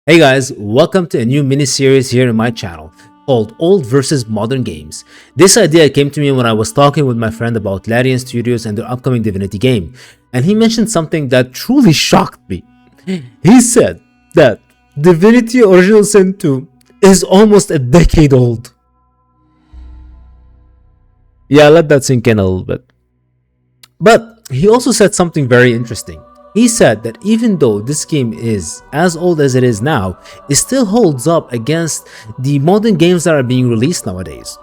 Hey guys, welcome to a new mini-series here in my channel called Old versus Modern Games. This idea came to me when I was talking with my friend about Larian Studios and their upcoming Divinity game, and he mentioned something that truly shocked me. He said that Divinity Original Sin 2 is almost a decade old. Yeah, let that sink in a little bit. But he also said something very interesting. He said that even though this game is as old as it is now, it still holds up against the modern games that are being released nowadays,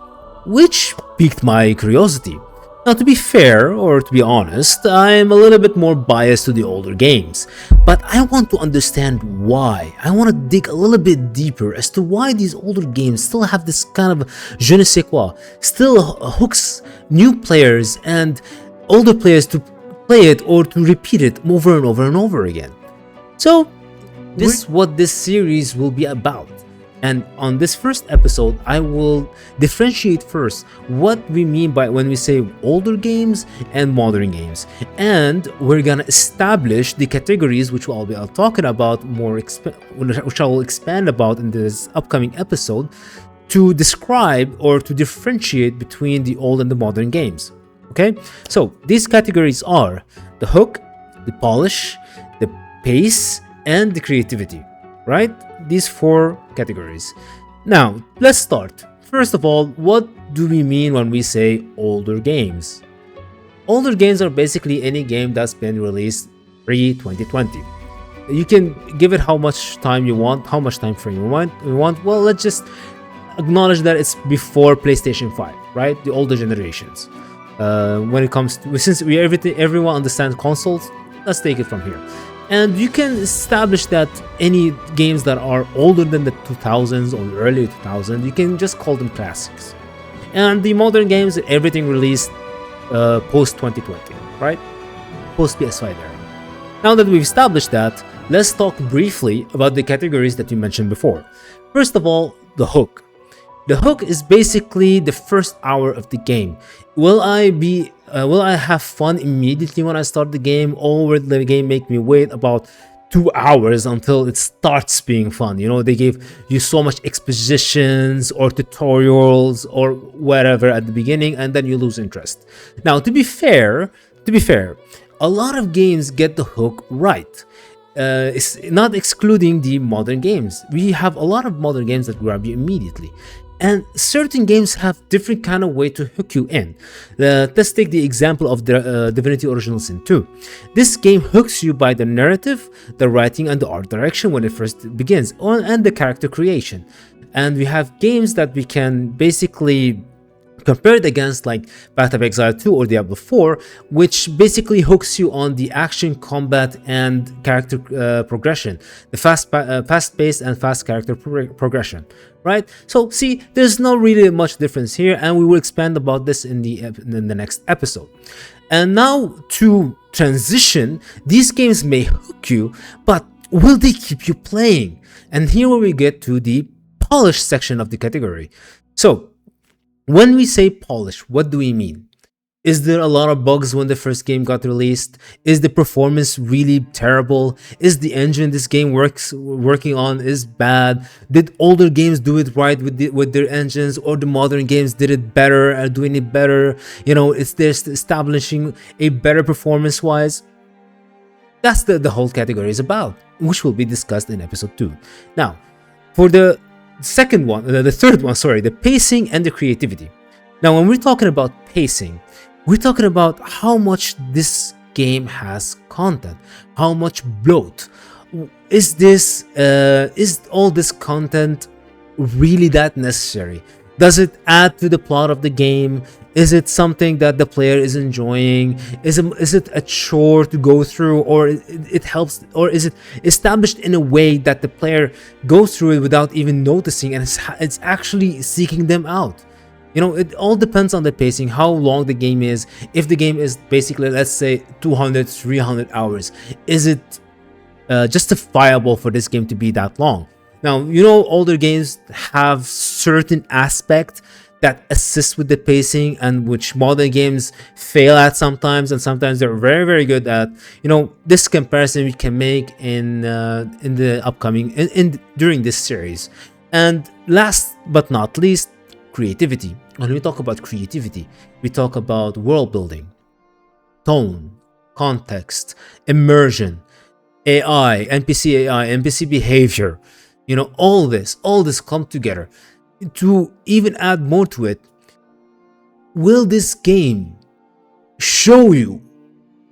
which piqued my curiosity. Now, to be fair, or to be honest, I am a little bit more biased to the older games, but I want to understand why. I want to dig a little bit deeper as to why these older games still have this kind of je ne sais quoi, still hooks new players and older players to play it or to repeat it over and over and over again. So this is what this series will be about, and on this first episode I will differentiate first what we mean by when we say older games and modern games, and we're gonna establish the categories which I'll be talking about more which I will expand about in this upcoming episode to describe or to differentiate between the old and the modern games. Okay, so these categories are the hook, the polish, the pace, and the creativity, right? These four categories. Now, let's start. First of all, what do we mean when we say older games? Older games are basically any game that's been released pre-2020. You can give it how much time you want, how much time frame you want. Well, let's just acknowledge that it's before PlayStation 5, right? The older generations. When it comes to, since everyone understands consoles, let's take it from here. And you can establish that any games that are older than the 2000s or early 2000s, you can just call them classics. And the modern games, everything released post 2020, right? Post PS5 era. Now that we've established that, let's talk briefly about the categories that you mentioned before. First of all, the hook. The hook is basically the first hour of the game. Will I have fun immediately when I start the game, or will the game make me wait about 2 hours until it starts being fun? You know, they gave you so much expositions or tutorials or whatever at the beginning, and then you lose interest. Now, to be fair, a lot of games get the hook right. It's not excluding the modern games. We have a lot of modern games that grab you immediately. And certain games have different kind of way to hook you in. Let's take the example of the Divinity Original Sin 2. This game hooks you by the narrative, the writing, and the art direction when it first begins, and the character creation. And we have games that we can basically compare it against, like Path of Exile 2 or Diablo 4, which basically hooks you on the action, combat, and character progression, the fast-paced and fast character progression, right? So see, there's not really much difference here, and we will expand about this in the next episode. And now to transition, these games may hook you, but will they keep you playing? And here we get to the polish section of the category. So when we say polish, what do we mean? Is there a lot of bugs when the first game got released? Is the performance really terrible? Is the engine this game working on is bad? Did older games do it right with their engines, or the modern games did it better, are doing it better? You know, it's just establishing a better performance wise. That's the whole category is about, which will be discussed in episode 2. Now, for the third one, the pacing and the creativity. Now, when we're talking about pacing, we're talking about how much this game has content, how much bloat. Is all this content really that necessary? Does it add to the plot of the game? Is it something that the player is enjoying? Is it a chore to go through, or it helps, or is it established in a way that the player goes through it without even noticing, and it's actually seeking them out? You know, it all depends on the pacing, how long the game is. If the game is basically, let's say, 200, 300 hours, is it justifiable for this game to be that long? Now, you know, older games have certain aspects that assist with the pacing, and which modern games fail at sometimes, and sometimes they're very, very good at. This comparison we can make in the upcoming in during this series. And last but not least, creativity. When we talk about creativity, we talk about world building, tone, context, immersion, AI, NPC behavior, all this come together. To even add more to it, will this game show you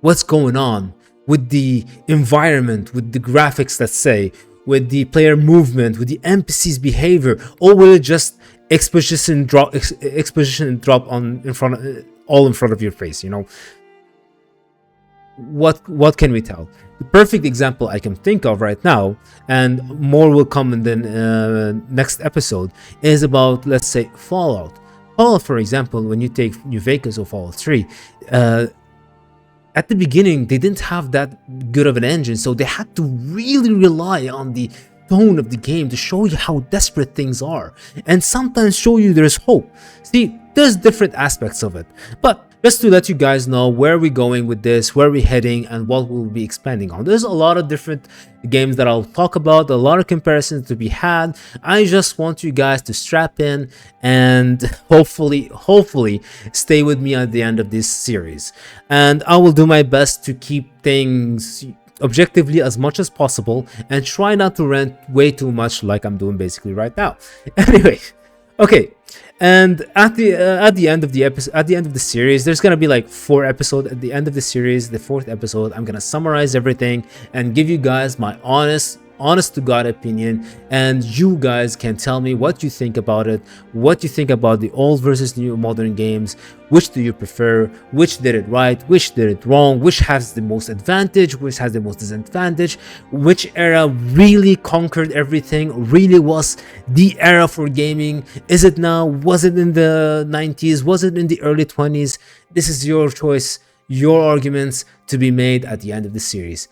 what's going on with the environment, with the graphics, let's say, with the player movement, with the NPC's behavior, or will it just exposition drop on in front all in front of your face? What can we tell? The perfect example I can think of right now, and more will come in the next episode, is about, let's say, Fallout. Fallout, for example, when you take New Vegas or Fallout 3, at the beginning they didn't have that good of an engine, so they had to really rely on the tone of the game to show you how desperate things are, and sometimes show you there's hope. See, there's different aspects of it, but just to let you guys know where we're going with this, where we're heading, and what we'll be expanding on. There's a lot of different games that I'll talk about, a lot of comparisons to be had. I just want you guys to strap in and hopefully stay with me at the end of this series. And I will do my best to keep things objectively as much as possible and try not to rant way too much like I'm doing basically right now. Anyway, okay. And at the end of the episode, at the end of the series, there's gonna be like 4 episodes. At the end of the series, the 4th episode, I'm gonna summarize everything and give you guys my honest to God opinion, and you guys can tell me what you think about it, what you think about the old versus new modern games. Which do you prefer? Which did it right? Which did it wrong? Which has the most advantage? Which has the most disadvantage? Which era really conquered everything, really was the era for gaming? Is it now? Was it in the 90s? Was it in the early 20s? This is your choice, your arguments to be made at the end of the series.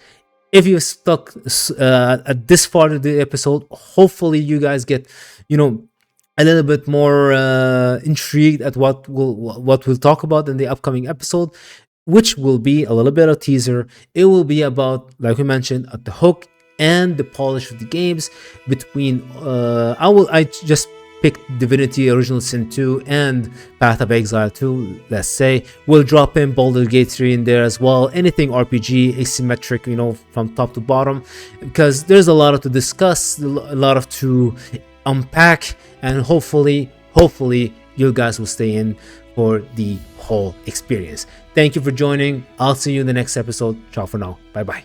If you're stuck at this part of the episode, hopefully you guys get, a little bit more intrigued at what we'll talk about in the upcoming episode, which will be a little bit of teaser. It will be about, like we mentioned, at the hook and the polish of the games. Between I just picked Divinity Original Sin 2 and Path of Exile 2, let's say. We'll drop in Baldur's Gate 3 in there as well. Anything RPG, asymmetric, from top to bottom, because there's a lot to discuss, a lot to unpack, and hopefully you guys will stay in for the whole experience. Thank you for joining. I'll see you in the next episode. Ciao for now. Bye bye.